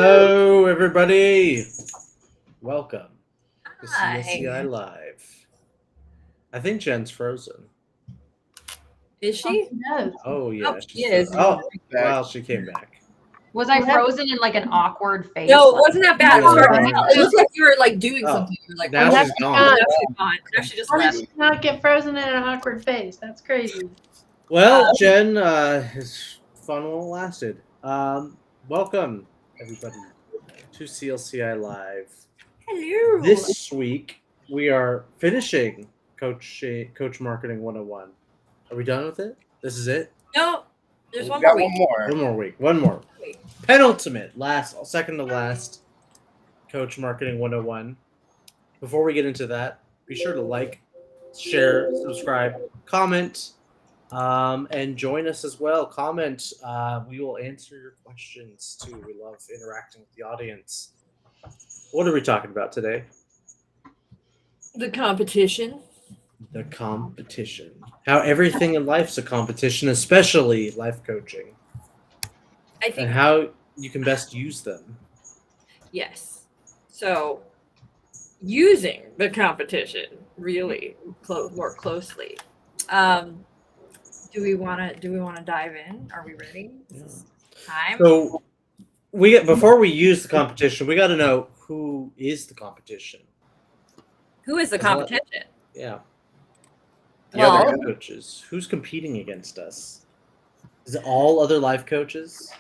Hello, everybody. Welcome to CSCI Hi. Live. I think Jen's frozen. Is she? No. Oh, yeah. Oh, She's she is. Oh, well, she came back. Was I frozen in like an awkward face? No, it wasn't that bad. It was hard to No. tell. It looked like you were like doing Oh, something. You were like, now oh, she's gone. now she's gone. Now she just How left. did you not get frozen in an awkward face? That's crazy. Well, Jen, his fun won't lasted. Welcome, everybody, to CLCI Live. Hello. This week, we are finishing Coach Marketing 101. Are we done with it? This is it? No, there's one got more week. One more week. One more. Penultimate. Second to last. Coach Marketing 101. Before we get into that, be sure to like, share, subscribe, comment, and join us as well. Comment. We will answer your questions too. We love interacting with the audience. What are we talking about today? The competition. The competition. How everything in life's a competition, especially life coaching. I think. And how you can best use them. Yes. So, using the competition really more closely. Do we want to dive in? Are we ready? Time. So before we use the competition, we got to know who is the competition. Who is the competition? Yeah. Well, other coaches. Who's competing against us? Is it all other life coaches?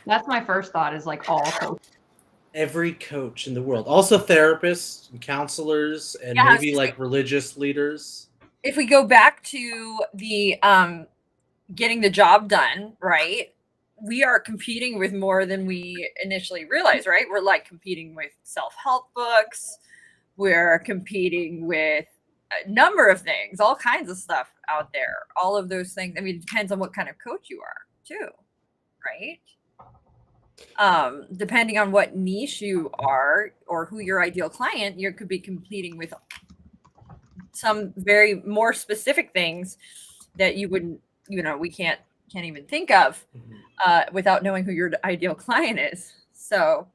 That's my first thought is like all coaches. Every coach in the world. Also therapists and counselors and maybe like religious leaders. If we go back to the getting the job done, right? We are competing with more than we initially realized, right? We're like competing with self-help books. We're competing with a number of things, all kinds of stuff out there. All of those things. I mean, it depends on what kind of coach you are too, right? Depending on what niche you are or who your ideal client, you could be competing with some very more specific things that you wouldn't, we can't even think of without knowing who your ideal client is. So,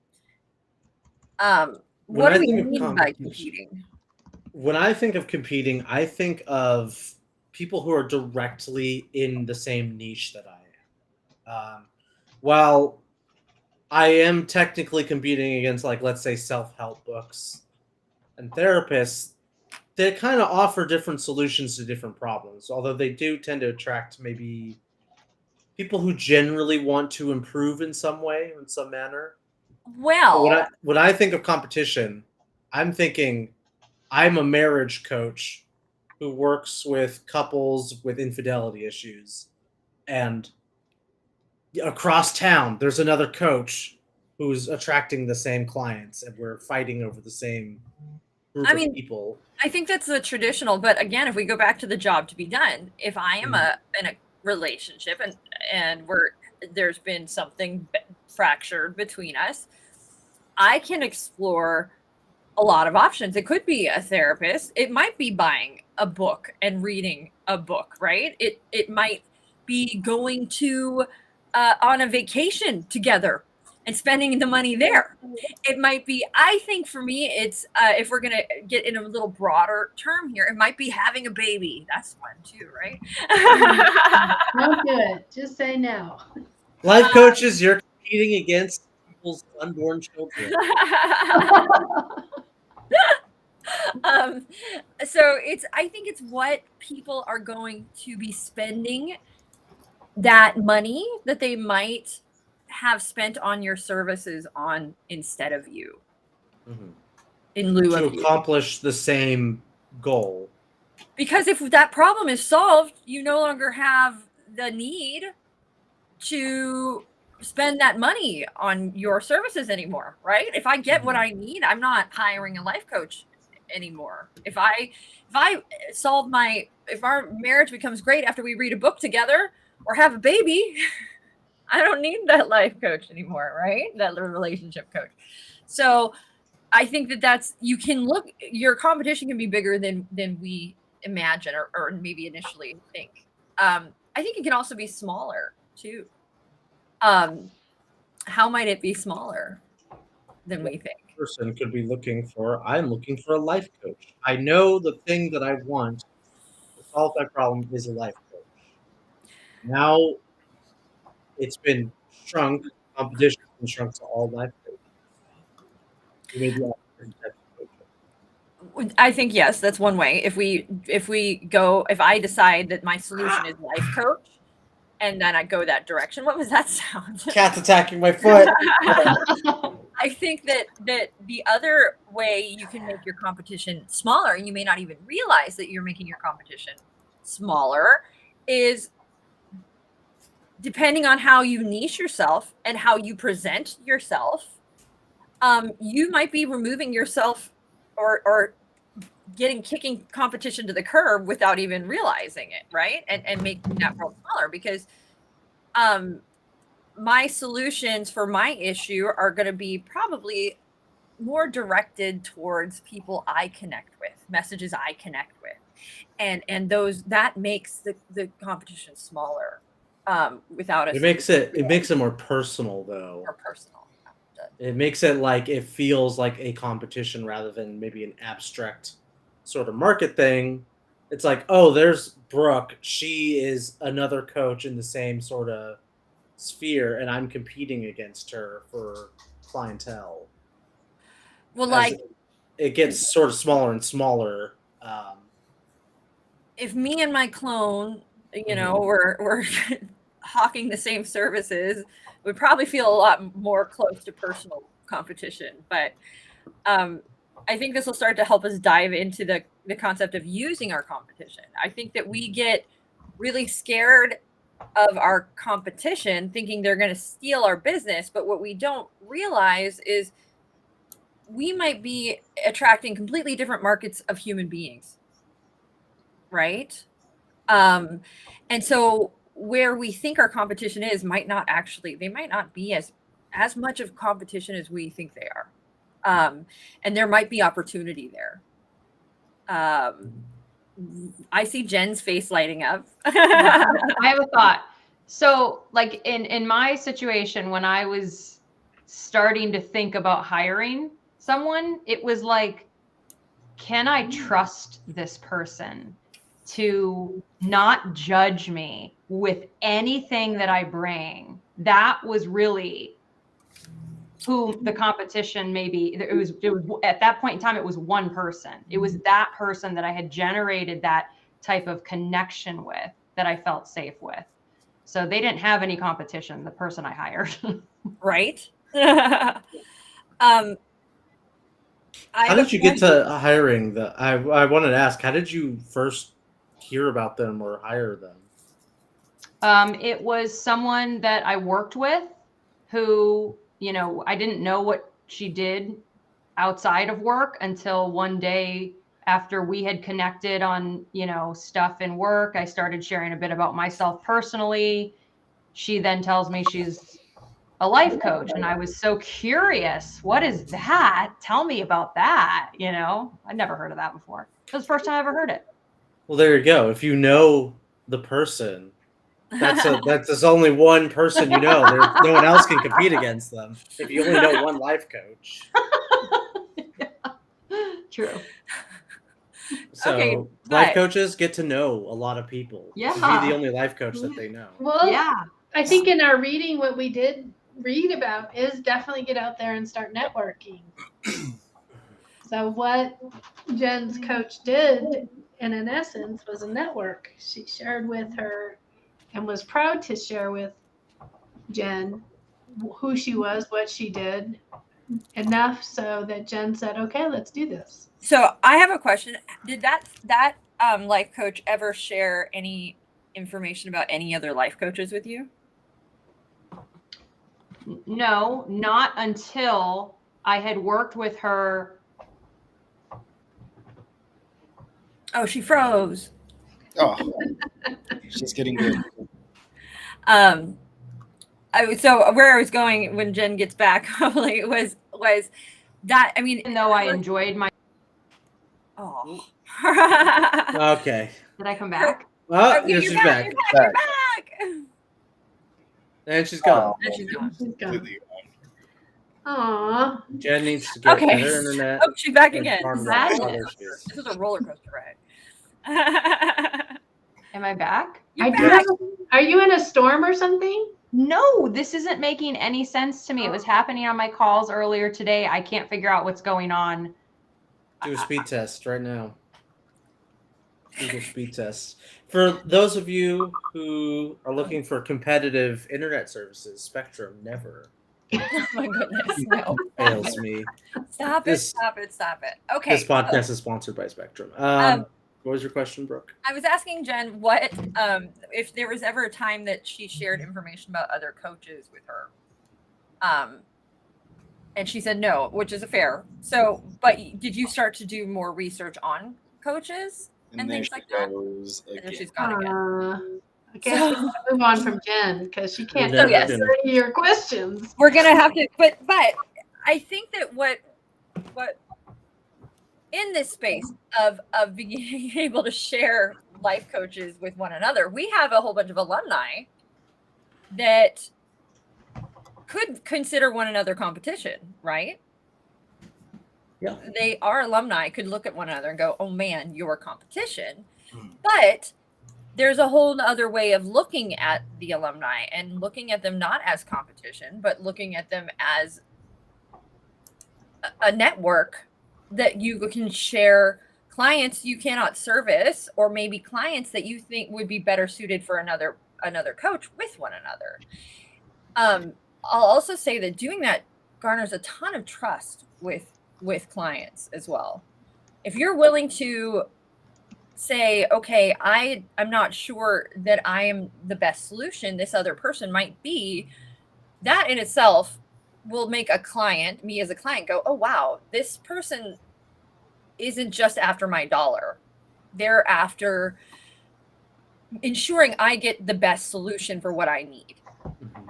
what do we mean by competing? When I think of competing, I think of people who are directly in the same niche that I am. While I am technically competing against, like, let's say, self-help books and therapists, they kind of offer different solutions to different problems, although they do tend to attract maybe people who generally want to improve in some way, in some manner. Well, when I think of competition, I'm thinking I'm a marriage coach who works with couples with infidelity issues, and across town there's another coach who's attracting the same clients, and we're fighting over the same group of people. I think that's the traditional, but again, if we go back to the job to be done, if I am in a relationship and there's been something fractured between us, I can explore a lot of options. It could be a therapist. It might be buying a book and reading a book, right? It might be going to on a vacation together and spending the money there. It might be, I think for me, it's if we're going to get in a little broader term here, it might be having a baby. That's fun too, right? Don't do it. Just say no. Life coaches, you're competing against people's unborn children. So I think it's what people are going to be spending that money that they might have spent on your services on instead of you, in lieu of to accomplish the same goal. Because if that problem is solved, you no longer have the need to spend that money on your services anymore, right? If I get what I need, I'm not hiring a life coach anymore. If our marriage becomes great after we read a book together or have a baby, I don't need that life coach anymore, right? That relationship coach. So I think you can look, your competition can be bigger than we imagine or maybe initially think. I think it can also be smaller too. How might it be smaller? than we think. Person could be looking for, I'm looking for a life coach. I know the thing that I want to solve my problem is a life coach. Now it's been shrunk, competition has been shrunk to all life coaches. You may be offering different types of coaching. I think yes, that's one way. If I decide that my solution is life coach, and then I go that direction. What was that sound? Cat's attacking my foot. I think that the other way you can make your competition smaller, and you may not even realize that you're making your competition smaller, is depending on how you niche yourself and how you present yourself. You might be removing yourself or kicking competition to the curb without even realizing it, right? And making that world smaller, because my solutions for my issue are going to be probably more directed towards people I connect with, messages I connect with, and those that makes the competition smaller. Without us, It makes it more personal though. more personal. It makes it like it feels like a competition rather than maybe an abstract sort of market thing. It's like, oh, there's Brooke. She is another coach in the same sort of sphere, and I'm competing against her for clientele. Well, As like it gets sort of smaller and smaller. if me and my clone, we're hawking the same services, would probably feel a lot more close to personal competition. But I think this will start to help us dive into the concept of using our competition. I think that we get really scared of our competition, thinking they're going to steal our business. But what we don't realize is we might be attracting completely different markets of human beings. Right? And so where we think our competition is they might not be as much of competition as we think they are. And there might be opportunity there. I see Jen's face lighting up. I have a thought. So like in my situation, when I was starting to think about hiring someone, it was like, can I trust this person to not judge me with anything that I bring? That was really who the competition maybe. It was at that point in time, it was one person. It was that person that I had generated that type of connection with, that I felt safe with. So they didn't have any competition, the person I hired. Right? How did you get to hiring I wanted to ask, how did you first hear about them or hire them? It was someone that I worked with who, I didn't know what she did outside of work until one day after we had connected on, stuff in work. I started sharing a bit about myself personally. She then tells me she's a life coach. And I was so curious. What is that? Tell me about that. I'd never heard of that before. It was the first time I ever heard it. Well, there you go. If you know the person, that's only one person you know. No one else can compete against them if you only know one life coach. True. So Okay, life coaches get to know a lot of people. Yeah. To be the only life coach that they know. Well, Yeah. I think in our reading, what we did read about is definitely get out there and start networking. So what Jen's coach did, in essence, was a network. She shared with her and was proud to share with Jen who she was, what she did, enough so that Jen said, okay, let's do this. So I have a question. Did that life coach ever share any information about any other life coaches with you? No, not until I had worked with her. Oh, she froze. Oh, she's getting good. So where I was going when Jen gets back, probably was that. I mean, Even though I enjoyed my. Oh. Okay. Did I come back? Well, Okay, yeah, she's back. You're back. And she's gone. And she's gone. She's gone. Completely Aw. Jen needs to get Okay. better internet. Oh, she's back and again. farm This rock is a other roller shoes. coaster. This is a roller coaster ride. Am I back? You're I do back. have, are you in a storm or something? No, this isn't making any sense to me. It was happening on my calls earlier today. I can't figure out what's going on. Do a speed test right now. Google speed test. For those of you who are looking for competitive internet services, Spectrum never Oh my goodness. No. fails me. Stop it. This- Stop it. Stop it. Okay. This podcast is sponsored by Spectrum. What was your question, Brooke? I was asking Jen what if there was ever a time that she shared information about other coaches with her. And she said no, which is a fair. So, but did you start to do more research on coaches and there things she like that? goes And then again. she's gone again. I guess we can move on from Jen because she can't Never answer gonna- any of your questions. We're gonna have to, but I think that what in this space of being able to share life coaches with one another, we have a whole bunch of alumni that could consider one another competition, right? Yeah. They are alumni, could look at one another and go, oh man, you're competition. Hmm. But there's a whole other way of looking at the alumni and looking at them not as competition, but looking at them as a network that you can share clients you cannot service, or maybe clients that you think would be better suited for another coach with one another. I'll also say that doing that garners a ton of trust with clients as well. If you're willing to say, okay, I'm not sure that I am the best solution, this other person might be, that in itself will make me as a client go, oh wow, this person isn't just after my dollar. They're after ensuring I get the best solution for what I need.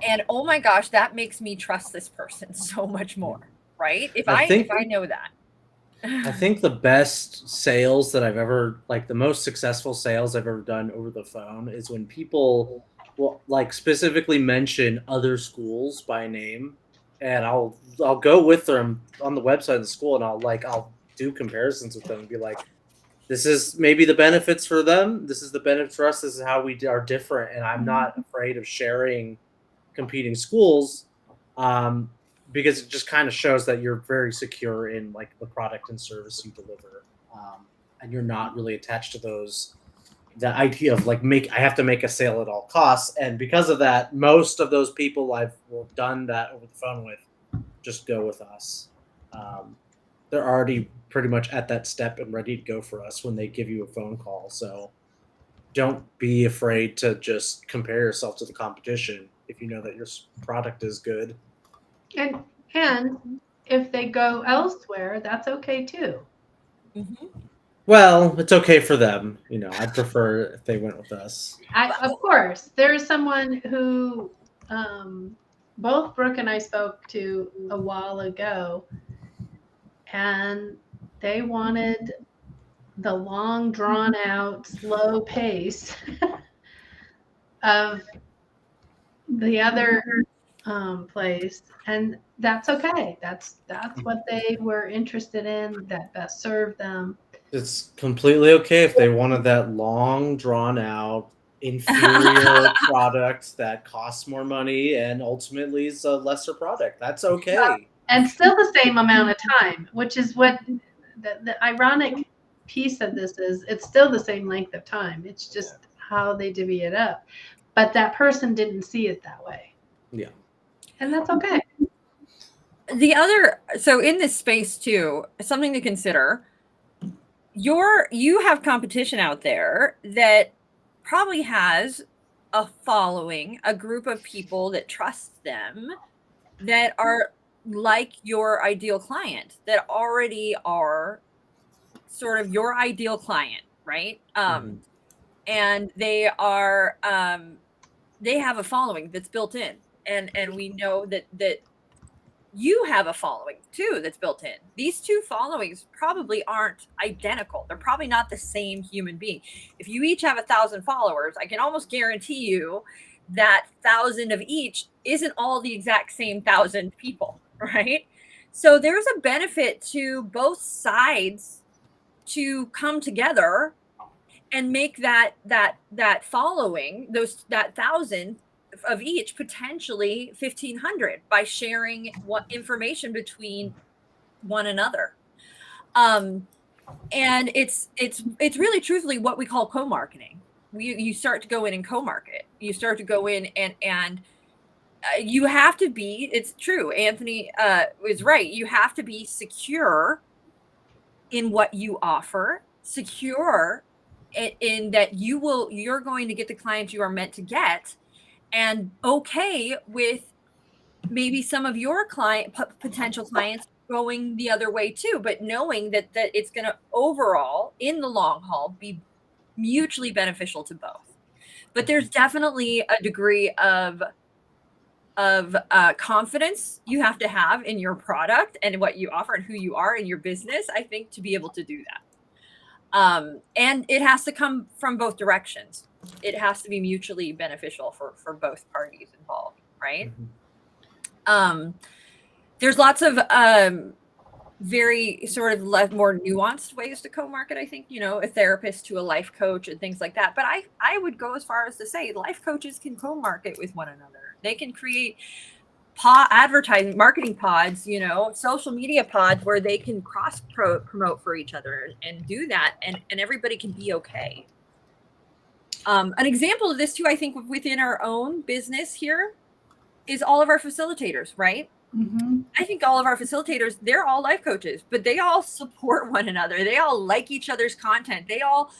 And oh my gosh, that makes me trust this person so much more, right? If I know that. I think the best sales that I've ever, like the most successful sales I've ever done over the phone is when people will like specifically mention other schools by name, and I'll go with them on the website of the school and I'll do comparisons with them and be like, this is maybe the benefits for them, this is the benefits for us, this is how we are different, and I'm not afraid of sharing competing schools. Because it just kind of shows that you're very secure in like the product and service you deliver, and you're not really attached to the idea of like I have to make a sale at all costs. And because of that, most of those people I've done that over the phone with just go with us. They're already pretty much at that step and ready to go for us when they give you a phone call. So don't be afraid to just compare yourself to the competition if you know that your product is good. And if they go elsewhere, that's okay too. Mm-hmm. Well, it's okay for them. I'd prefer if they went with us. Of course, there's someone who both Brooke and I spoke to a while ago, and they wanted the long, drawn out, slow pace of the other place, and that's okay. That's what they were interested in, that best served them. It's completely okay if they wanted that long, drawn out, inferior product that costs more money and ultimately is a lesser product. That's okay. And still the same amount of time, which is what the ironic piece of this is. It's still the same length of time. It's just how they divvy it up. But that person didn't see it that way. Yeah. And that's okay. So in this space too, something to consider, you have competition out there that probably has a following, a group of people that trust them, that are like your ideal client, that already are sort of your ideal client, right? And they are they have a following that's built in, and we know that you have a following too that's built in. These two followings probably aren't identical. They're probably not the same human being. If you each have 1,000 followers, I can almost guarantee you that 1,000 of each isn't all the exact same 1,000 people, right? So there's a benefit to both sides to come together and make that following, that 1,000 of each, potentially 1,500, by sharing what information between one another. And it's really truthfully what we call co-marketing. You start to go in and co-market. You start to go in and you have to be, it's true, Anthony is right, you have to be secure in what you offer, secure in that you're going to get the clients you are meant to get, and okay with maybe some of your potential clients going the other way too, but knowing that it's going to overall, in the long haul, be mutually beneficial to both. But there's definitely a degree of confidence you have to have in your product and what you offer and who you are in your business, I think, to be able to do that. And it has to come from both directions. It has to be mutually beneficial for both parties involved, right? There's lots of very sort of more nuanced ways to co-market, I think, a therapist to a life coach and things like that. But I would go as far as to say life coaches can co-market with one another. They can create advertising, marketing pods, social media pods where they can cross promote for each other and do that. And everybody can be okay. An example of this too, I think, within our own business here is all of our facilitators, right? Mm-hmm. I think all of our facilitators, they're all life coaches, but they all support one another. They all like each other's content. They all,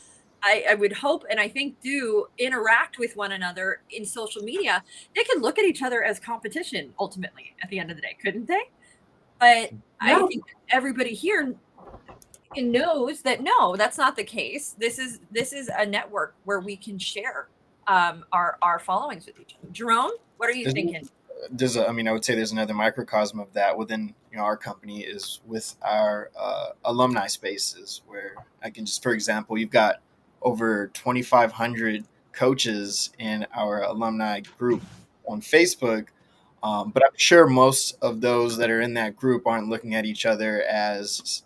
I would hope, and I think do interact with one another in social media. They could look at each other as competition ultimately at the end of the day, couldn't they? But I think everybody here knows that no, that's not the case. This is a network where we can share our followings with each other. Jerome, what are you thinking? I would say there's another microcosm of that within our company is with our alumni spaces, where I can just, for example, you've got over 2,500 coaches in our alumni group on Facebook, but I'm sure most of those that are in that group aren't looking at each other as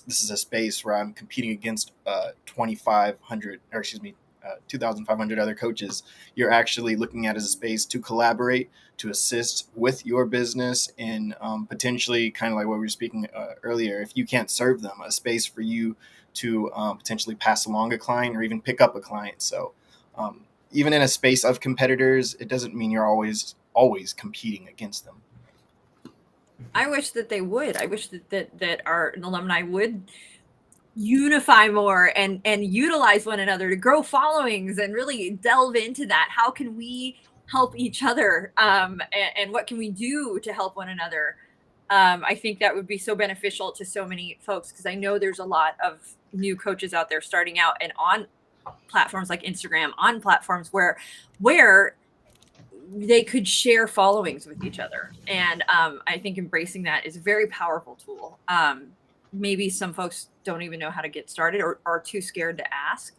this is a space where I'm competing against 2,500 other coaches. You're actually looking at it as a space to collaborate, to assist with your business, and potentially, kind of like what we were speaking earlier, if you can't serve them, a space for you to potentially pass along a client or even pick up a client. So even in a space of competitors, it doesn't mean you're always competing against them. I wish that they would. I wish that our alumni would unify more and utilize one another to grow followings and really delve into that. How can we help each other, and what can we do to help one another? I think that would be so beneficial to so many folks, because I know there's a lot of new coaches out there starting out and on platforms like Instagram, on platforms where they could share followings with each other. And I think embracing that is a very powerful tool. Maybe some folks don't even know how to get started or are too scared to ask.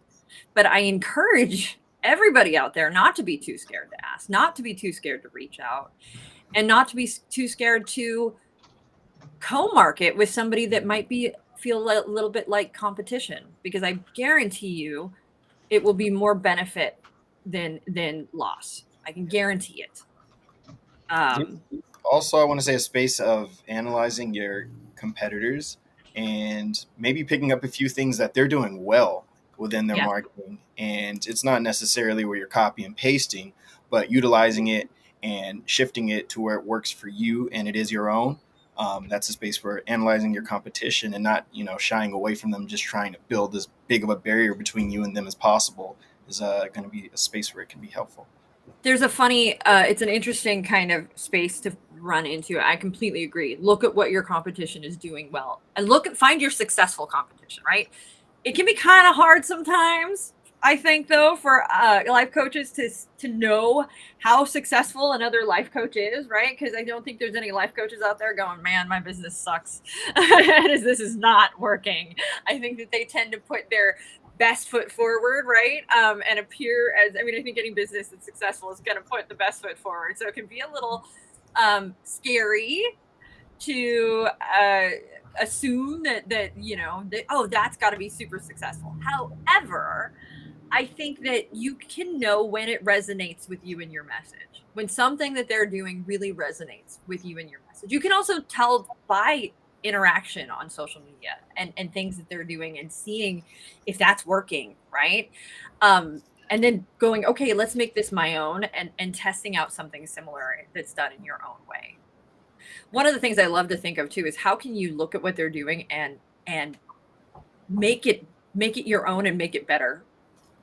But I encourage everybody out there not to be too scared to ask, not to be too scared to reach out, and not to be too scared to co-market with somebody that might feel a little bit like competition, because I guarantee you it will be more benefit than loss. I can guarantee it. Also, I want to say a space of analyzing your competitors and maybe picking up a few things that they're doing well within their marketing. And it's not necessarily where you're copy and pasting, but utilizing it and shifting it to where it works for you and it is your own. That's a space for analyzing your competition and not, shying away from them, just trying to build as big of a barrier between you and them as possible is going to be a space where it can be helpful. There's a funny, it's an interesting kind of space to run into. I completely agree. Look at what your competition is doing well and find your successful competition, right? It can be kind of hard sometimes, I think, though, for life coaches to know how successful another life coach is, right? Because I don't think there's any life coaches out there going, man, my business sucks. This is not working. I think that they tend to put their best foot forward, right? And appear as, I think any business that's successful is going to put the best foot forward. So it can be a little scary to assume that oh, that's got to be super successful. However, I think that you can know when it resonates with you and your message. When something that they're doing really resonates with you and your message. You can also tell by interaction on social media and things that they're doing and seeing if that's working, right? And then going, okay, let's make this my own, and testing out something similar that's done in your own way. One of the things I love to think of too is how can you look at what they're doing and make it your own and make it better.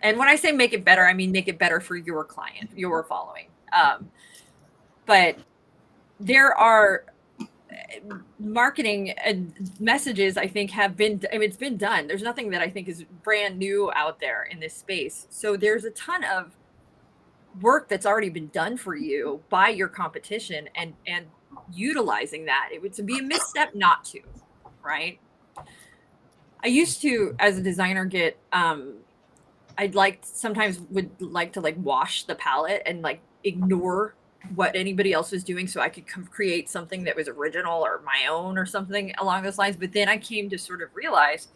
And when I say make it better, I mean make it better for your client, your following. But there are marketing and messages, I think, have been, I mean, it's been done. There's nothing that I think is brand new out there in this space. So there's a ton of work that's already been done for you by your competition, and utilizing that. It would be a misstep not to, right? I used to, as a designer, get sometimes would like to like wash the palette and like ignore what anybody else was doing so I could create something that was original or my own or something along those lines. But then I came to sort of realize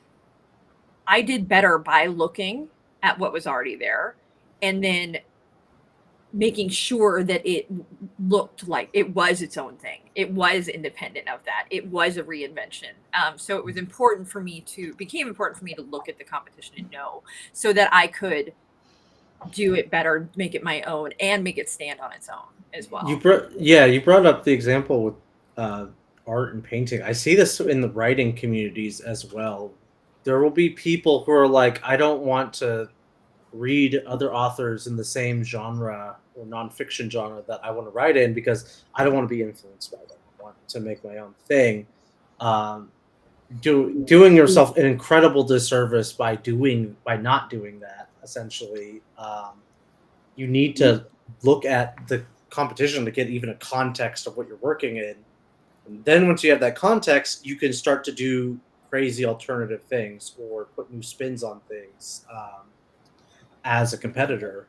I did better by looking at what was already there and then making sure that it looked like it was its own thing. It was independent of that. It was a reinvention. So it was became important for me to look at the competition and know so that I could do it better, make it my own, and make it stand on its own as well. You brought up the example with art and painting. I see this in the writing communities as well. There will be people who are like, I don't want to read other authors in the same genre or nonfiction genre that I want to write in because I don't want to be influenced by them. I want to make my own thing. Doing yourself an incredible disservice by not doing that. Essentially, you need to look at the competition to get even a context of what you're working in. And then once you have that context, you can start to do crazy alternative things or put new spins on things as a competitor.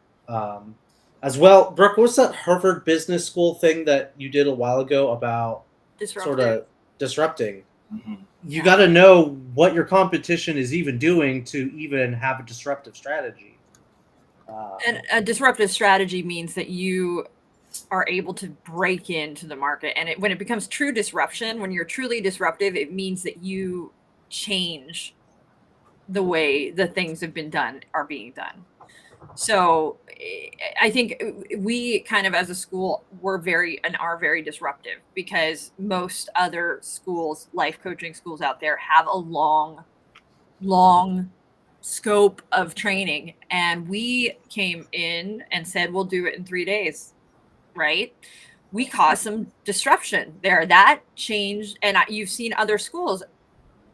As well, Brooke, what's that Harvard Business School thing that you did a while ago about sort of disrupting? Mm-hmm. You got to know what your competition is even doing to even have a disruptive strategy. And a disruptive strategy means that you are able to break into the market. And when it becomes true disruption, when you're truly disruptive, it means that you change the way the things have been done are being done. So I think we kind of as a school are very disruptive because most other schools, life coaching schools out there, have a long scope of training. And we came in and said, we'll do it in 3 days, right? We caused some disruption there. That changed. And you've seen other schools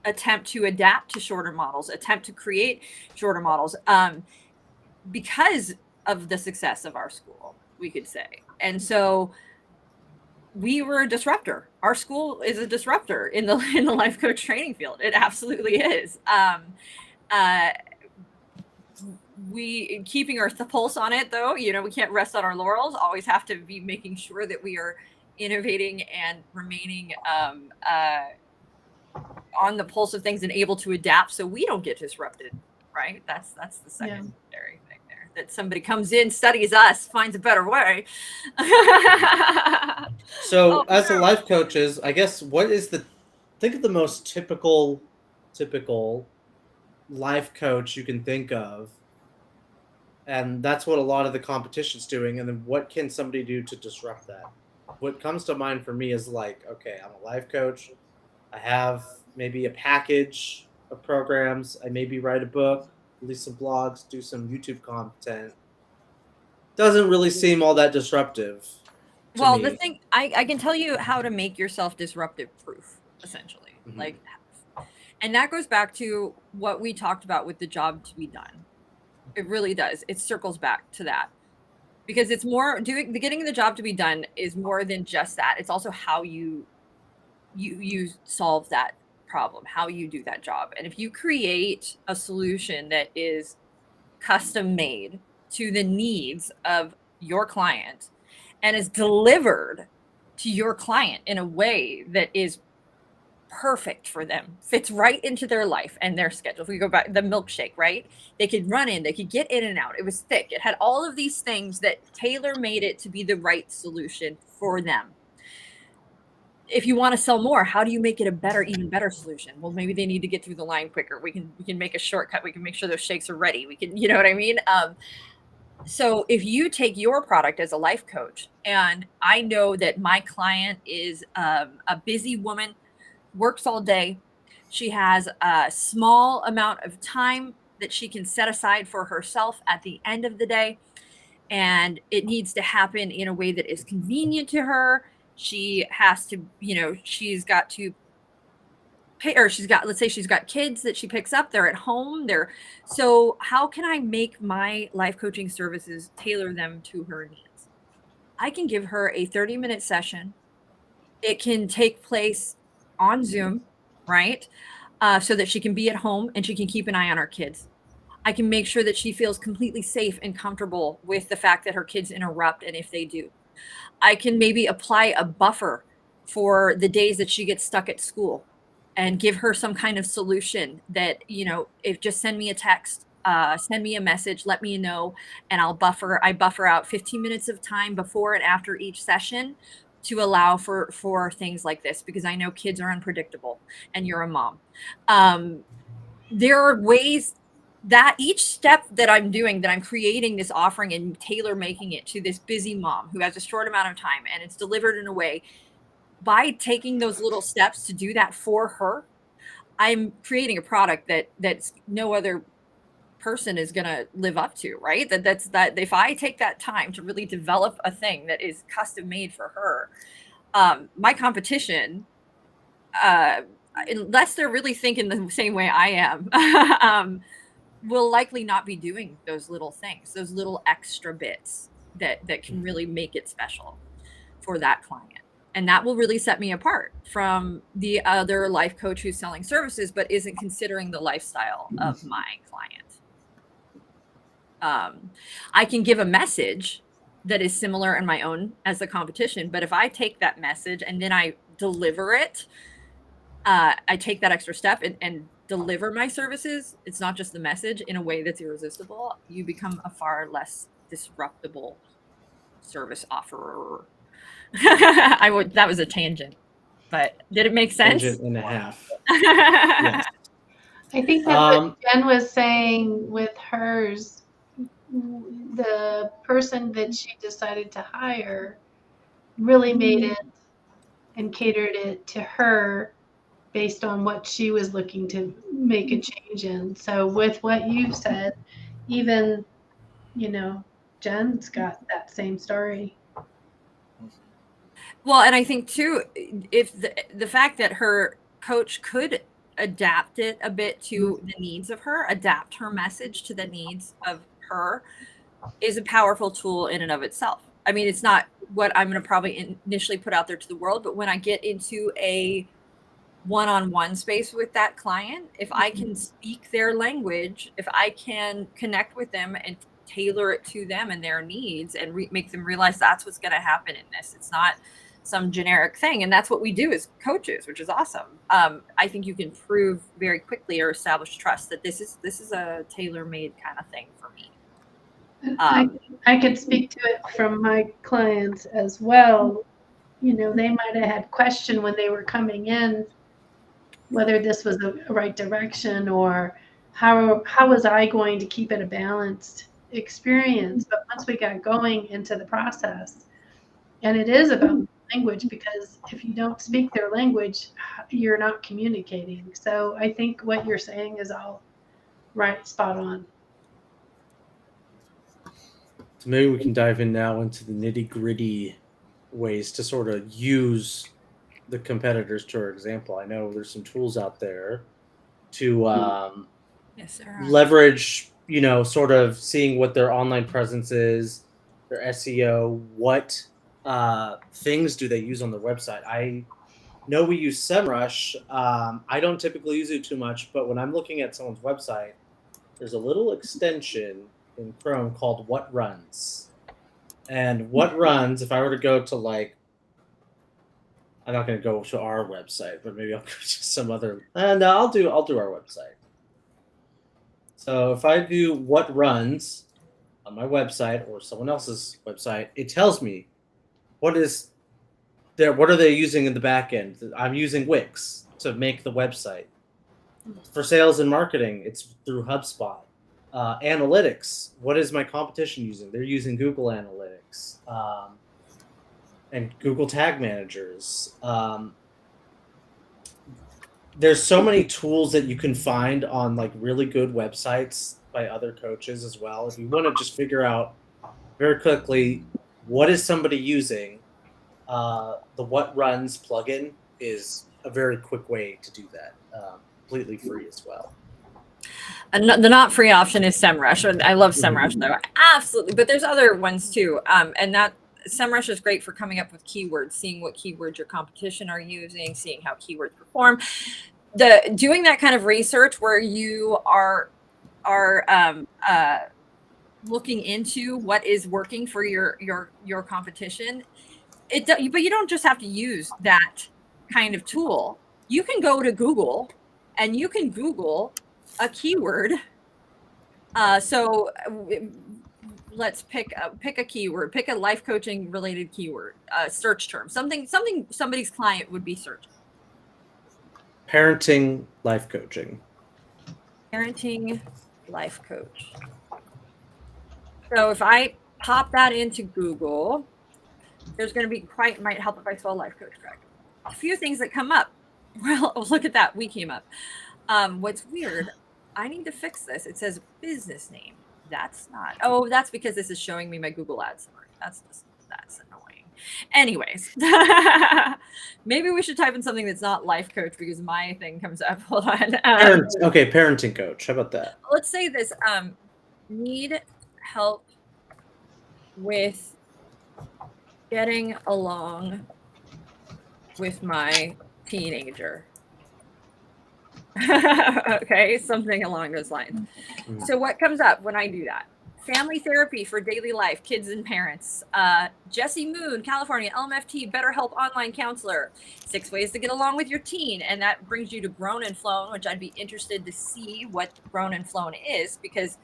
attempt to adapt to shorter models, attempt to create shorter models. Because of the success of our school, we could say. And so we were a disruptor. Our school is a disruptor in the life coach training field. It absolutely is. We keeping our pulse on it though, we can't rest on our laurels, always have to be making sure that we are innovating and remaining on the pulse of things and able to adapt so we don't get disrupted, right? That's the secondary thing there, that somebody comes in, studies us, finds a better way. So as a life coaches, I guess think of the most typical life coach you can think of, and that's what a lot of the competition's doing. And then what can somebody do to disrupt that? What comes to mind for me is like, okay, I'm a life coach, I have maybe a package of programs, I maybe write a book, release some blogs, do some YouTube content. Doesn't really seem all that disruptive. Well, the thing, I can tell you how to make yourself disruptive proof, essentially. Mm-hmm. And that goes back to what we talked about with the job to be done. It really does. It circles back to that, because it's more getting the job to be done is more than just that. It's also how you solve that problem, how you do that job. And if you create a solution that is custom made to the needs of your client and is delivered to your client in a way that is perfect for them, fits right into their life and their schedule. If we go back, the milkshake, right? They could run in, they could get in and out. It was thick. It had all of these things that tailor made it to be the right solution for them. If you want to sell more, how do you make it a better, even better solution? Well, maybe they need to get through the line quicker. We can make a shortcut. We can make sure those shakes are ready. We can, you know what I mean? So if you take your product as a life coach, and I know that my client is a busy woman, works all day, she has a small amount of time that she can set aside for herself at the end of the day, and it needs to happen in a way that is convenient to her. She has to, she's got to pay, or let's say she's got kids that she picks up, they're at home, so how can I make my life coaching services tailor them to her needs? I can give her a 30-minute session. It can take place on Zoom, right? So that she can be at home and she can keep an eye on her kids. I can make sure that she feels completely safe and comfortable with the fact that her kids interrupt, and if they do, I can maybe apply a buffer for the days that she gets stuck at school and give her some kind of solution that, if just send me a text, send me a message, let me know, and I buffer out 15 minutes of time before and after each session to allow for things like this, because I know kids are unpredictable and you're a mom. There are ways that each step that I'm doing, that I'm creating this offering and tailor making it to this busy mom who has a short amount of time, and it's delivered in a way, by taking those little steps to do that for her, I'm creating a product that's no other person is going to live up to, right? That's if I take that time to really develop a thing that is custom made for her, my competition, unless they're really thinking the same way I am, will likely not be doing those little things, those little extra bits that can really make it special for that client. And that will really set me apart from the other life coach who's selling services but isn't considering the lifestyle of my client. I can give a message that is similar in my own as the competition, but if I take that message and then I deliver it, I take that extra step and deliver my services, it's not just the message, in a way that's irresistible, you become a far less disruptible service offerer. That was a tangent, but did it make sense? Tangent and a half. Yes. I think that's what Jen was saying with hers. The person that she decided to hire really made it and catered it to her based on what she was looking to make a change in. So with what you've said, even, Jen's got that same story. Well, and I think too, if the fact that her coach could adapt it a bit to the needs of her, adapt her message to the needs of her, is a powerful tool in and of itself. I mean, it's not what I'm going to probably initially put out there to the world, but when I get into a one-on-one space with that client, if I can speak their language, if I can connect with them and tailor it to them and their needs, and make them realize that's what's going to happen in this, it's not some generic thing. And that's what we do as coaches, which is awesome. I think you can prove very quickly or establish trust that this is a tailor-made kind of thing for me. I could speak to it from my clients as well. They might have had question when they were coming in, whether this was the right direction, or how was I going to keep it a balanced experience. But once we got going into the process, and it is about language, because if you don't speak their language, you're not communicating. So I think what you're saying is all right, spot on. So maybe we can dive in now into the nitty-gritty ways to sort of use the competitors to our example. I know there's some tools out there to Yes, sir. leverage, sort of seeing what their online presence is, their SEO, what things do they use on their website. I know we use SEMrush. I don't typically use it too much, but when I'm looking at someone's website, there's a little extension in Chrome called What Runs. And What Runs, if I were to go to I'm not going to go to our website, but maybe I'll go to some other. And I'll do our website. So if I do what runs on my website or someone else's website, it tells me what are they using in the back end. I'm using Wix to make the website. For sales and marketing, it's through HubSpot. Analytics, what is my competition using? They're using Google Analytics and Google Tag Managers. There's so many tools that you can find on like really good websites by other coaches as well. If you want to just figure out very quickly what is somebody using, the What Runs plugin is a very quick way to do that. Completely free as well. And the not free option is SEMrush. I love SEMrush though, absolutely. But there's other ones too, and that SEMrush is great for coming up with keywords, seeing what keywords your competition are using, seeing how keywords perform. Doing that kind of research where you are looking into what is working for your competition. But you don't just have to use that kind of tool. You can go to Google and you can Google a keyword. So let's pick a keyword, pick a life coaching related keyword, search term, something somebody's client would be searching. Parenting life coaching. Parenting life coach. So if I pop that into Google, there's going to be might help if I spell life coach correct. A few things that come up. Well, look at that. We came up. What's weird, I need to fix this. It says business name. That's not. Oh, that's because this is showing me my Google Ads summary. That's annoying. Anyways, maybe we should type in something that's not life coach because my thing comes up. Hold on. Parenting coach. How about that? Let's say this. Need help with getting along with my teenager. Okay, something along those lines. So what comes up when I do that? Family therapy for daily life, kids and parents. Jesse Moon, California, LMFT, BetterHelp online counselor. 6 ways to get along with your teen. And that brings you to Grown and Flown, which I'd be interested to see what Grown and Flown is, because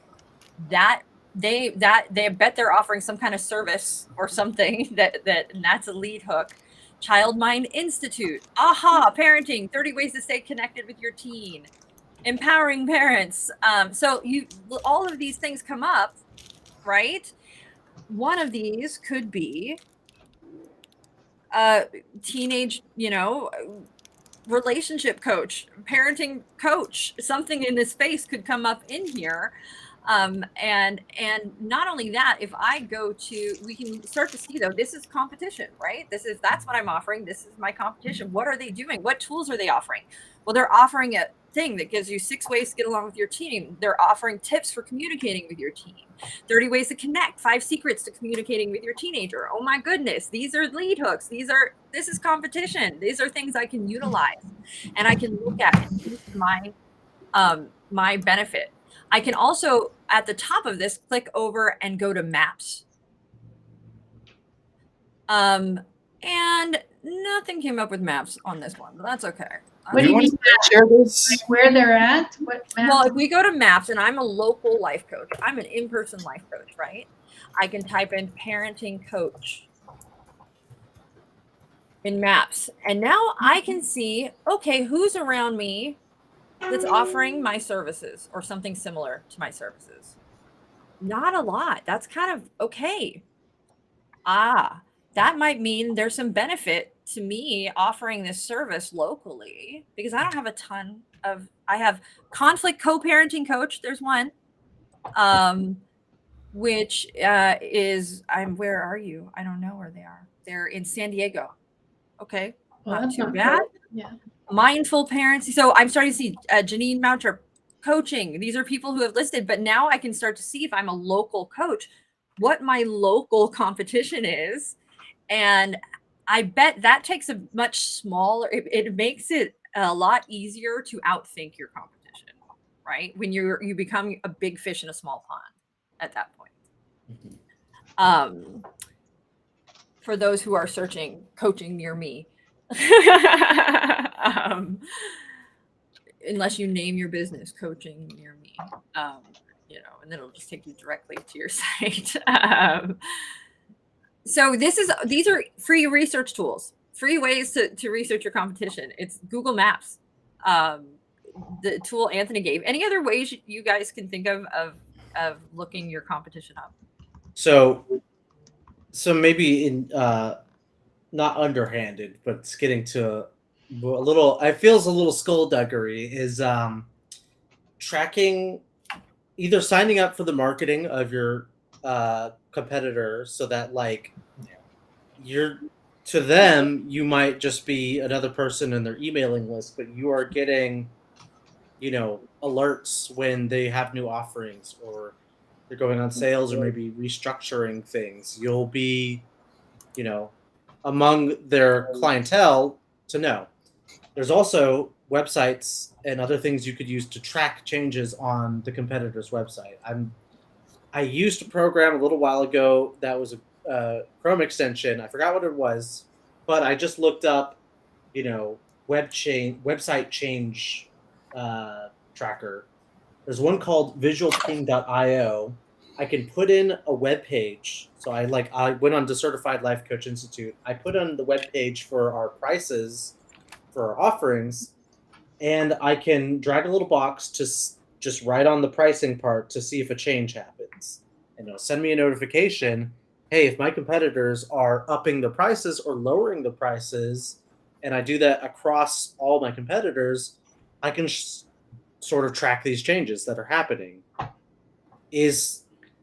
they bet they're offering some kind of service or something and that's a lead hook. Child Mind Institute, AHA, parenting, 30 ways to stay connected with your teen, empowering parents. So all of these things come up, right? One of these could be a teenage, relationship coach, parenting coach. Something in this space could come up in here. And not only that, if I go to, we can start to see though, this is competition, right? That's what I'm offering. This is my competition. What are they doing? What tools are they offering? Well, they're offering a thing that gives you 6 ways to get along with your team. They're offering tips for communicating with your team, 30 ways to connect, 5 secrets to communicating with your teenager. Oh my goodness. These are lead hooks. This is competition. These are things I can utilize and I can look at and use my benefit. I can also, at the top of this, click over and go to maps. And nothing came up with maps on this one, but that's okay. What do you mean share this? like where they're at? What maps? Well, if we go to maps and I'm a local life coach, I'm an in-person life coach, right? I can type in parenting coach in maps. And now I can see, okay, who's around me that's offering my services or something similar to my services? Not a lot. That's kind of okay. That might mean there's some benefit to me offering this service locally because I don't have a ton of, I have conflict co-parenting coach. There's one, which is, where are you? I don't know where they are. They're in San Diego. Okay. Well, not that's too not bad. good. Yeah. Mindful parents. So I'm starting to see Janine Mounter coaching. These are people who have listed, but now I can start to see if I'm a local coach, what my local competition is. And I bet that takes a much smaller, it makes it a lot easier to outthink your competition, right? When you become a big fish in a small pond at that point. For those who are searching coaching near me. Unless you name your business Coaching Near Me, you know, and then it'll just take you directly to your site. So these are free research tools, free ways to research your competition. It's Google Maps, the tool Anthony gave. Any other ways you guys can think of looking your competition up? So maybe in not underhanded, but it's getting to a little. It feels a little skullduggery. Is tracking, either signing up for the marketing of your competitor, so that like you're to them, you might just be another person in their emailing list, but you are getting, you know, alerts when they have new offerings or they're going on sales or maybe restructuring things. You'll be, you know, among their clientele to know. There's also websites and other things you could use to track changes on the competitor's website. I used a program a little while ago that was a Chrome extension. I forgot what it was, but I just looked up, you know, website change tracker. There's one called visualping.io. I can put in a web page. So I went on to Certified Life Coach Institute. I put on the web page for our prices, for our offerings, and I can drag a little box to just write on the pricing part to see if a change happens. And it'll send me a notification, hey, if my competitors are upping the prices or lowering the prices, and I do that across all my competitors, I can sort of track these changes that are happening.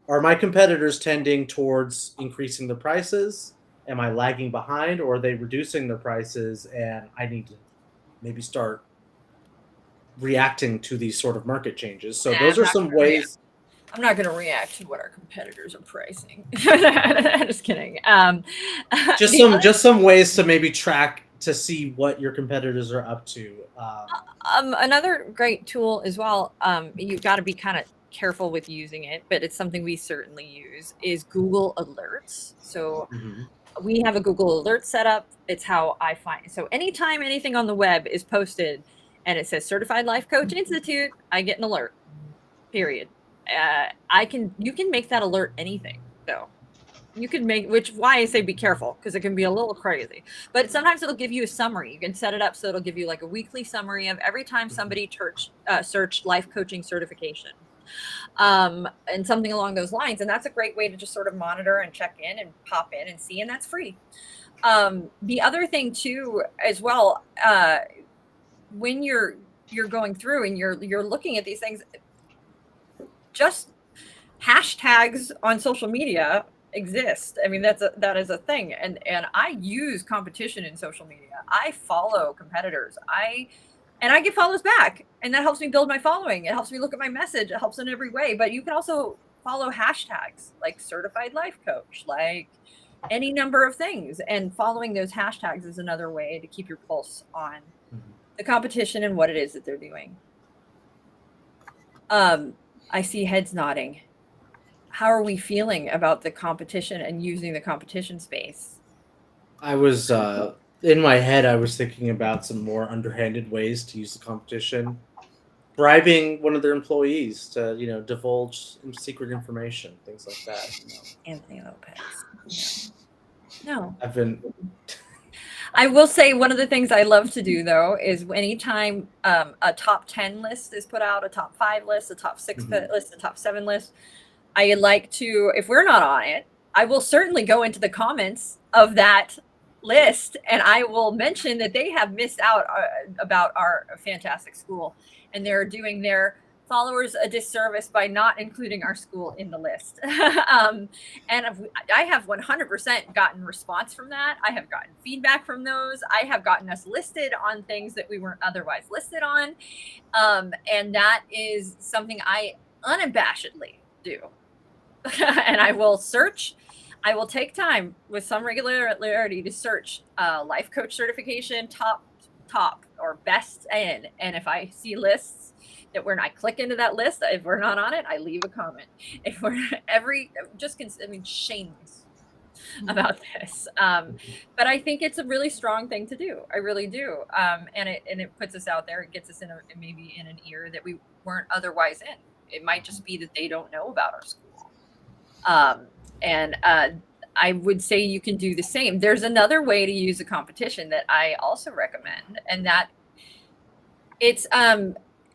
Are my competitors tending towards increasing the prices? Am I lagging behind, or are they reducing their prices and I need to maybe start reacting to these sort of market changes? So those are some ways. I'm not going to react to what our competitors are pricing. Just kidding. Just some ways to maybe track to see what your competitors are up to. Another great tool as well. You've got to be kind of careful with using it, but it's something we certainly use, is Google Alerts. So we have a Google Alert set up. It's how I find. So anytime anything on the web is posted and it says Certified Life Coach Institute, I get an alert. Period. You can make that alert anything though. You can why I say be careful, because it can be a little crazy, but sometimes it'll give you a summary. You can set it up so it'll give you like a weekly summary of every time somebody searched life coaching certification, and something along those lines. And that's a great way to just sort of monitor and check in and pop in and see, and that's free. The other thing too, as well, when you're going through and you're looking at these things, just hashtags on social media exist. I mean, that is a thing. And I use competition in social media. I follow competitors. And I get follows back, and that helps me build my following. It helps me look at my message. It helps in every way. But you can also follow hashtags like Certified Life Coach, like any number of things. And following those hashtags is another way to keep your pulse on the competition and what it is that they're doing. I see heads nodding. How are we feeling about the competition and using the competition space? I was in my head, I was thinking about some more underhanded ways to use the competition. Bribing one of their employees to, you know, divulge secret information, things like that. You know. Anthony Lopez. No. I will say one of the things I love to do, though, is anytime a top 10 list is put out, a top 5 list, a top 6 list, a top 7 list, I like to, if we're not on it, I will certainly go into the comments of that list and I will mention that they have missed out about our fantastic school, and they're doing their followers a disservice by not including our school in the list. And I have 100% gotten response from that. I have gotten feedback from those. I have gotten us listed on things that we weren't otherwise listed on. And that is something I unabashedly do. And I will search. I will take time with some regularity to search life coach certification, top or best in. And if I see lists that I click into that list, if we're not on it, I leave a comment. If we're shameless. about this. But I think it's a really strong thing to do. I really do. And it puts us out there. It gets us in maybe in an ear that we weren't otherwise in. It might just be that they don't know about our school. And I would say you can do the same. There's another way to use a competition that I also recommend, and that it's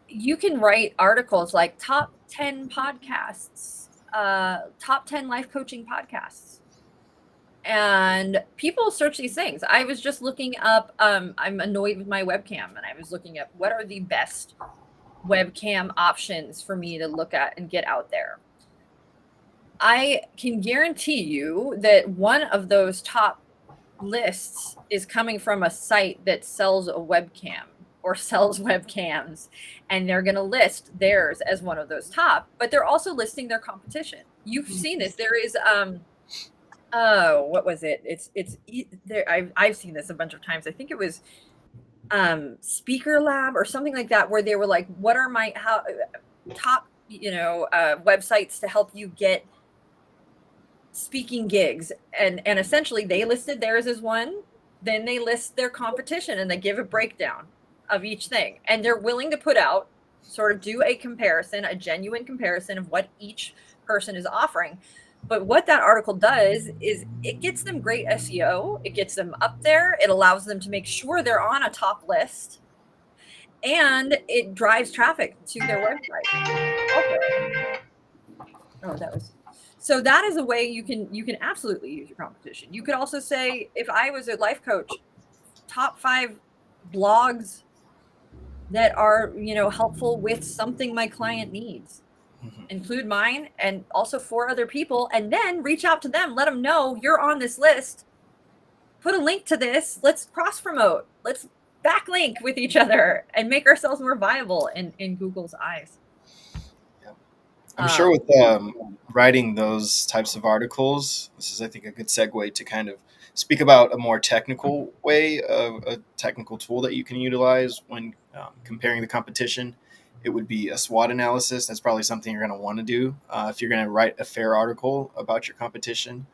you can write articles like top 10 podcasts, top 10 life coaching podcasts. And people search these things. I was just looking up, I'm annoyed with my webcam, and I was looking up what are the best webcam options for me to look at and get out there. I can guarantee you that one of those top lists is coming from a site that sells a webcam or sells webcams, and they're going to list theirs as one of those top, but they're also listing their competition. You've seen this. There is, what was it? It's there. I've seen this a bunch of times. I think it was Speaker Lab or something like that, where they were like, what are my top, websites to help you get speaking gigs, and essentially they listed theirs as one. Then they list their competition and they give a breakdown of each thing, and they're willing to put out, sort of do a comparison, a genuine comparison of what each person is offering. But what that article does is it gets them great SEO, it gets them up there, it allows them to make sure they're on a top list, and it drives traffic to their website. Okay. So that is a way you can absolutely use your competition. You could also say, if I was a life coach, top 5 blogs that are, helpful with something my client needs. Include mine and also 4 other people, and then reach out to them, let them know you're on this list. Put a link to this. Let's cross promote. Let's backlink with each other and make ourselves more viable in Google's eyes. I'm sure with writing those types of articles, this is, I think, a good segue to kind of speak about a more technical way of a technical tool that you can utilize when comparing the competition. It would be a SWOT analysis. That's probably something you're going to want to do if you're going to write a fair article about your competition.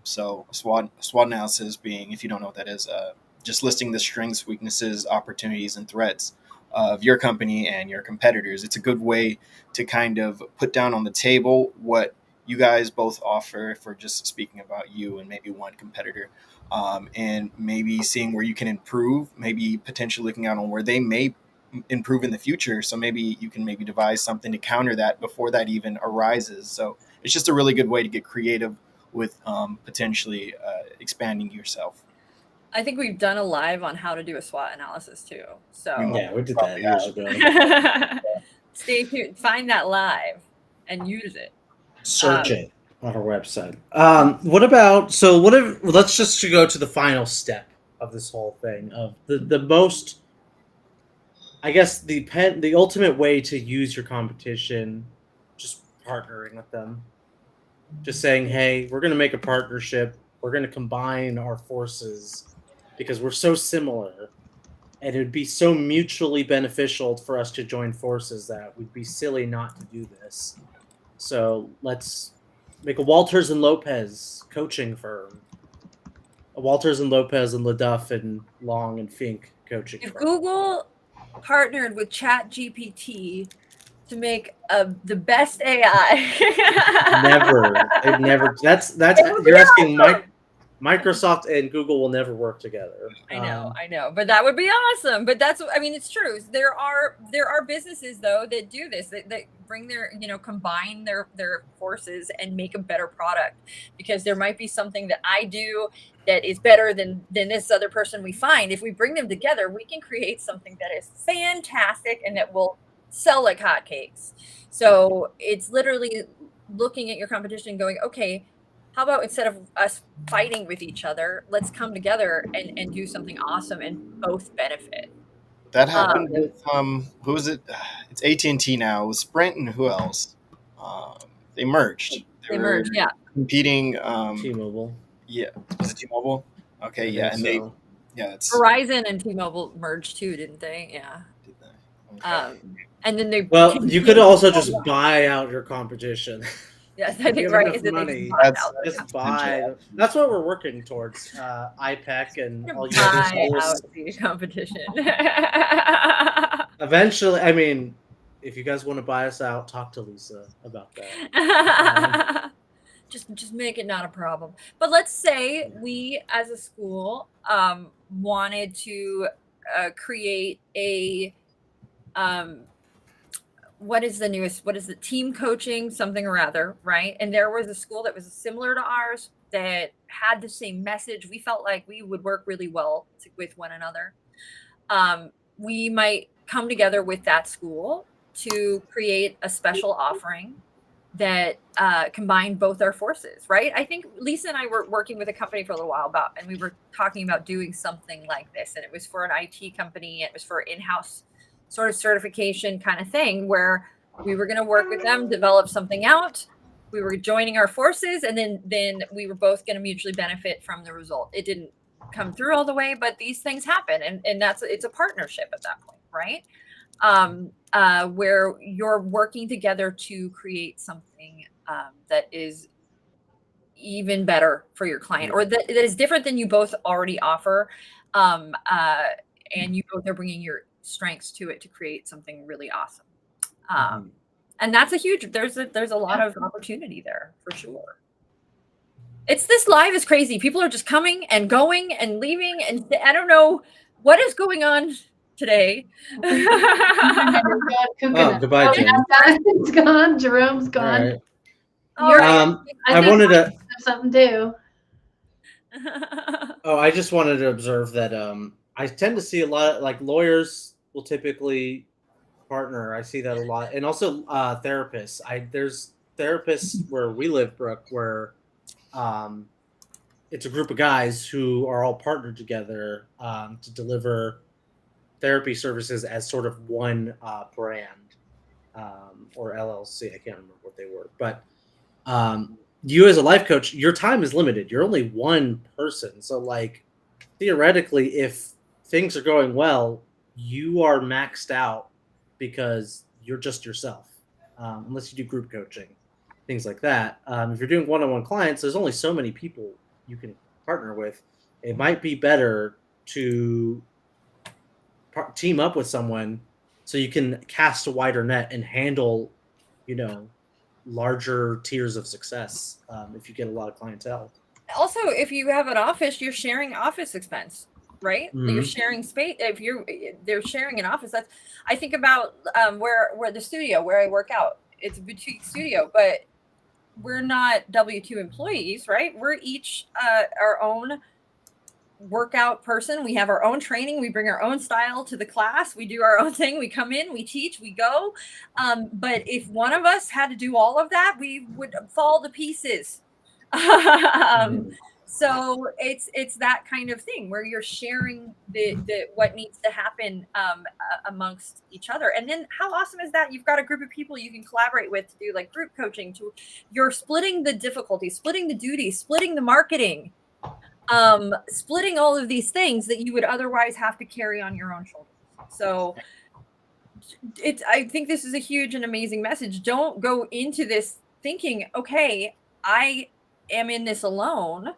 So a SWOT analysis being, if you don't know what that is, just listing the strengths, weaknesses, opportunities, and threats of your company and your competitors. It's a good way to kind of put down on the table what you guys both offer, for just speaking about you and maybe one competitor, and maybe seeing where you can improve, maybe potentially looking out on where they may improve in the future. So maybe you can devise something to counter that before that even arises. So it's just a really good way to get creative with potentially expanding yourself. I think we've done a live on how to do a SWOT analysis too. So Yeah, we did that years ago. Stay tuned. Find that live and use it. Search it on our website. Let's just go to the final step of this whole thing, of the most, I guess, the ultimate way to use your competition, just partnering with them. Just saying, hey, we're going to make a partnership. We're going to combine our forces because we're so similar, and it would be so mutually beneficial for us to join forces that we'd be silly not to do this. So let's make a Walters and Lopez coaching firm. A Walters and Lopez and LaDuff and Long and Fink coaching If firm. Google partnered with ChatGPT to make the best AI, They've never. That's you're asking Microsoft and Google will never work together. I know, but that would be awesome. But it's true. There are businesses though that do this, that bring their, combine their forces and make a better product, because there might be something that I do that is better than this other person we find. If we bring them together, we can create something that is fantastic and that will sell like hotcakes. So it's literally looking at your competition and going, okay, how about instead of us fighting with each other, let's come together and do something awesome and both benefit. That happened with who is it? It's AT&T now. It was Sprint and who else? They merged. They merged, yeah. Competing. T-Mobile. Yeah, was it T-Mobile? Okay, yeah, and so. it's Verizon and T-Mobile merged too, didn't they? Yeah. Did they? Okay. And then they. Well, you could also just buy out your competition. Yes, I If you think have right. enough Is it they money, just buy That's- out the just competition? buy. That's what we're working towards. IPEC and all you other Buy out schools. the competition. Eventually, I mean, if you guys want to buy us out, talk to Lisa about that. Just make it not a problem. But let's say we as a school wanted to create a what is the team coaching something or other, right? And there was a school that was similar to ours that had the same message. We felt like we would work really well with one another. We might come together with that school to create a special offering that combined both our forces, right? I think Lisa and I were working with a company for a little while and we were talking about doing something like this. And it was for an IT company. It was for in-house sort of certification kind of thing where we were going to work with them, develop something out. We were joining our forces, and then we were both going to mutually benefit from the result. It didn't come through all the way, but these things happen, and it's a partnership at that point, right? Where you're working together to create something that is even better for your client, or that is different than you both already offer, and you both are bringing your strengths to it to create something really awesome. And that's a huge. There's a lot of opportunity there for sure. It's this live is crazy. People are just coming and going and leaving, and I don't know what is going on today. Oh, goodbye, Jen. It's gone. Jerome's gone. All right. I wanted to have something to do. Oh, I just wanted to observe that I tend to see a lot of, like, lawyers will typically partner. I see that a lot, and also therapists. There's therapists where we live, Brooke, where it's a group of guys who are all partnered together to deliver therapy services as sort of one brand or LLC. I can't remember what they were, but you as a life coach, your time is limited. You're only one person, so like theoretically, if things are going well, you are maxed out because you're just yourself, unless you do group coaching, things like that. If you're doing one-on-one clients, there's only so many people you can partner with. It might be better to team up with someone so you can cast a wider net and handle, larger tiers of success if you get a lot of clientele. Also, if you have an office, you're sharing office expense, right? Mm-hmm. You're sharing space. They're sharing an office. I think about where the studio where I work out. It's a boutique studio, but we're not W-2 employees, right? We're each our own workout person. We have our own training. We bring our own style to the class. We do our own thing. We come in, we teach, we go. But if one of us had to do all of that, we would fall to pieces. So it's that kind of thing where you're sharing the what needs to happen amongst each other. And then how awesome is that? You've got a group of people you can collaborate with to do like group coaching. You're splitting the difficulties, splitting the duties, splitting the marketing, splitting all of these things that you would otherwise have to carry on your own shoulders. So I think this is a huge and amazing message. Don't go into this thinking, okay, I am in this alone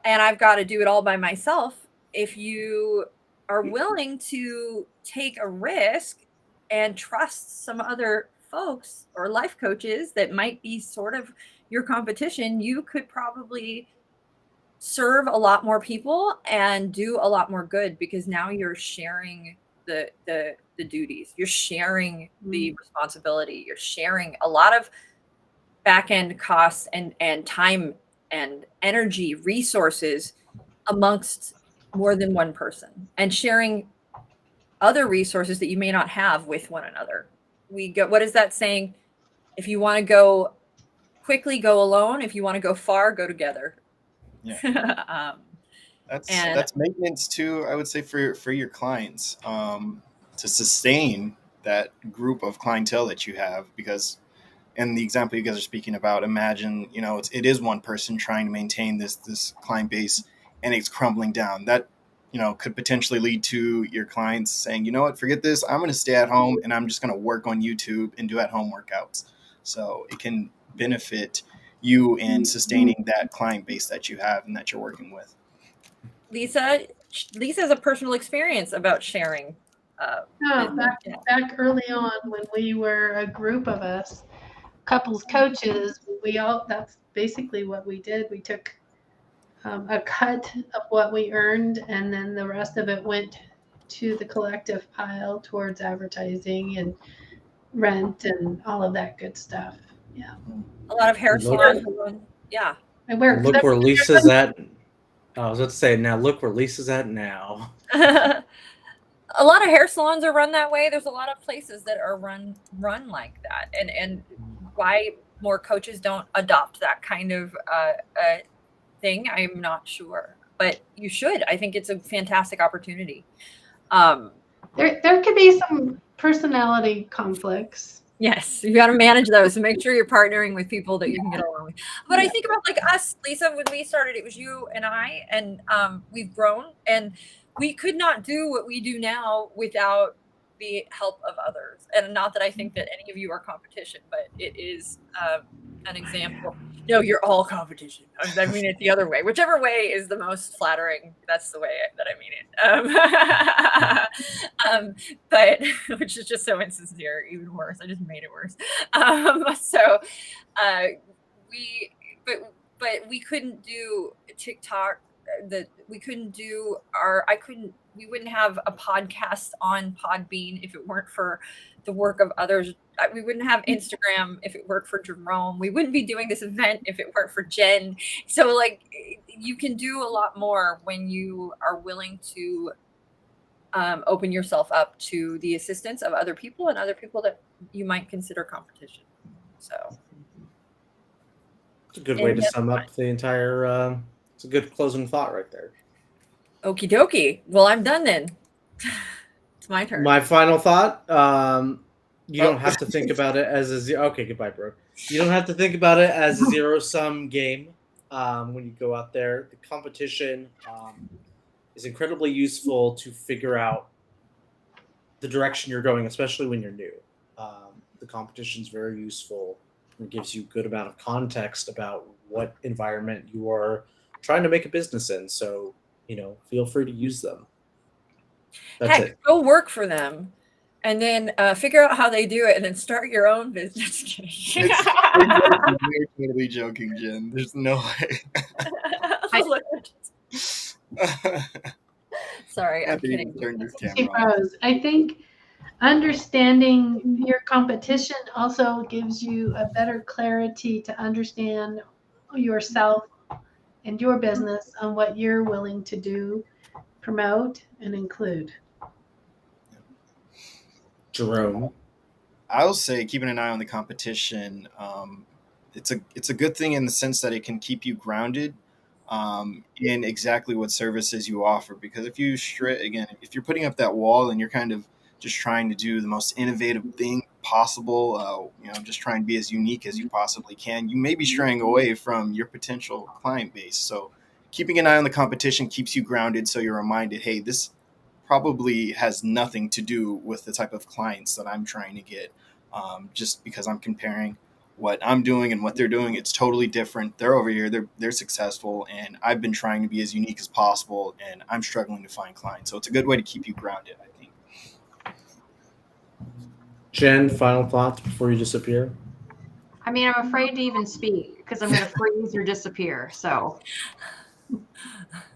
and I've got to do it all by myself. If you are willing to take a risk and trust some other folks or life coaches that might be sort of your competition, you could probably serve a lot more people and do a lot more good, because now you're sharing the duties, you're sharing the responsibility, you're sharing a lot of back end costs and time and energy resources amongst more than one person, and sharing other resources that you may not have with one another. What is that saying? If you want to go quickly, go alone. If you want to go far, go together. Yeah. That's maintenance too, I would say, for your clients, to sustain that group of clientele that you have. Because in the example you guys are speaking about, imagine, it is one person trying to maintain this client base and it's crumbling down. That, could potentially lead to your clients saying, you know what, forget this. I'm going to stay at home and I'm just going to work on YouTube and do at home workouts. So it can benefit you in sustaining that client base that you have and that you're working with. Lisa has a personal experience about sharing. No, back early on when we were a group of us, couples coaches, that's basically what we did. We took a cut of what we earned, and then the rest of it went to the collective pile towards advertising and rent and all of that good stuff. Yeah. A lot of hair salons. Yeah. It works. Look where Lisa's at. I was about to say, now look where Lisa's at now. A lot of hair salons are run that way. There's a lot of places that are run like that, and why more coaches don't adopt that kind of thing, I'm not sure, but you should. I think it's a fantastic opportunity. There could be some personality conflicts. Yes, you got to manage those and make sure you're partnering with people that you can get along with. But I think about like us, Lisa, when we started, it was you and I, and we've grown, and we could not do what we do now without the help of others. And not that I think that any of you are competition, but it is an example. No, you're all competition. I mean it the other way. Whichever way is the most flattering, that's the way that I mean it. But which is just so insincere, even worse. I just made it worse. But we couldn't do TikTok. We wouldn't have a podcast on Podbean if it weren't for the work of others. We wouldn't have Instagram if it weren't for Jerome. We wouldn't be doing this event if it weren't for Jen. So like, you can do a lot more when you are willing to open yourself up to the assistance of other people and other people that you might consider competition. So it's a good way to sum up the entire, it's a good closing thought right there. Okie dokie. Well, I'm done then. It's my turn. My final thought, you don't have to think about it as a zero. Okay, goodbye, bro. You don't have to think about it as a zero-sum game when you go out there. The competition is incredibly useful to figure out the direction you're going, especially when you're new. The competition is very useful. It gives you a good amount of context about what environment you are trying to make a business in. So, feel free to use them. That's it. Go work for them, and then figure out how they do it, and then start your own business. You're totally joking, Jen. There's no way. Sorry, I'm kidding. Turn your camera off. I think understanding your competition also gives you a better clarity to understand yourself and your business on what you're willing to do, promote, and include. Jerome? I'll say keeping an eye on the competition. It's a good thing in the sense that it can keep you grounded in exactly what services you offer. Because if you're putting up that wall and you're kind of just trying to do the most innovative thing possible, just trying to be as unique as you possibly can, you may be straying away from your potential client base. So keeping an eye on the competition keeps you grounded, so you're reminded, hey, this probably has nothing to do with the type of clients that I'm trying to get. Just because I'm comparing what I'm doing and what they're doing, it's totally different. They're over here, they're successful, and I've been trying to be as unique as possible, and I'm struggling to find clients. So it's a good way to keep you grounded, I think. Jen, final thoughts before you disappear? I mean, I'm afraid to even speak because I'm going to freeze or disappear. So,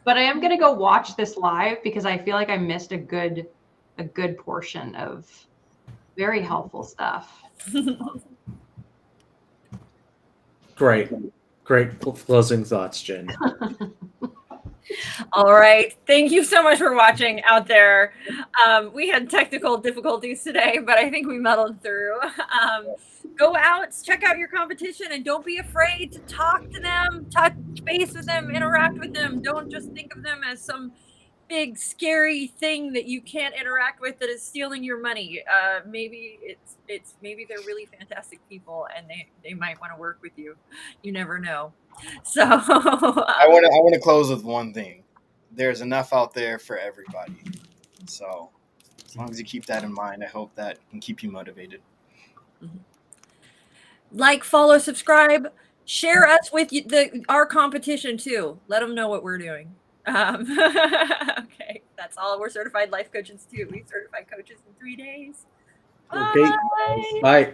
but I am going to go watch this live because I feel like I missed a good portion of very helpful stuff. Great closing thoughts, Jen. All right. Thank you so much for watching out there. We had technical difficulties today, but I think we muddled through. Go out, check out your competition, and don't be afraid to talk to them, touch base with them, interact with them. Don't just think of them as some big scary thing that you can't interact with that is stealing your money. Maybe maybe they're really fantastic people and they might want to work with you. You never know. So I want to close with one thing. There's enough out there for everybody. So as long as you keep that in mind, I hope that can keep you motivated. like, follow, subscribe, share us with our competition too. Let them know what we're doing. Okay, that's all. We're certified life coaches too. We certify coaches in 3 days. Okay. Bye. Bye.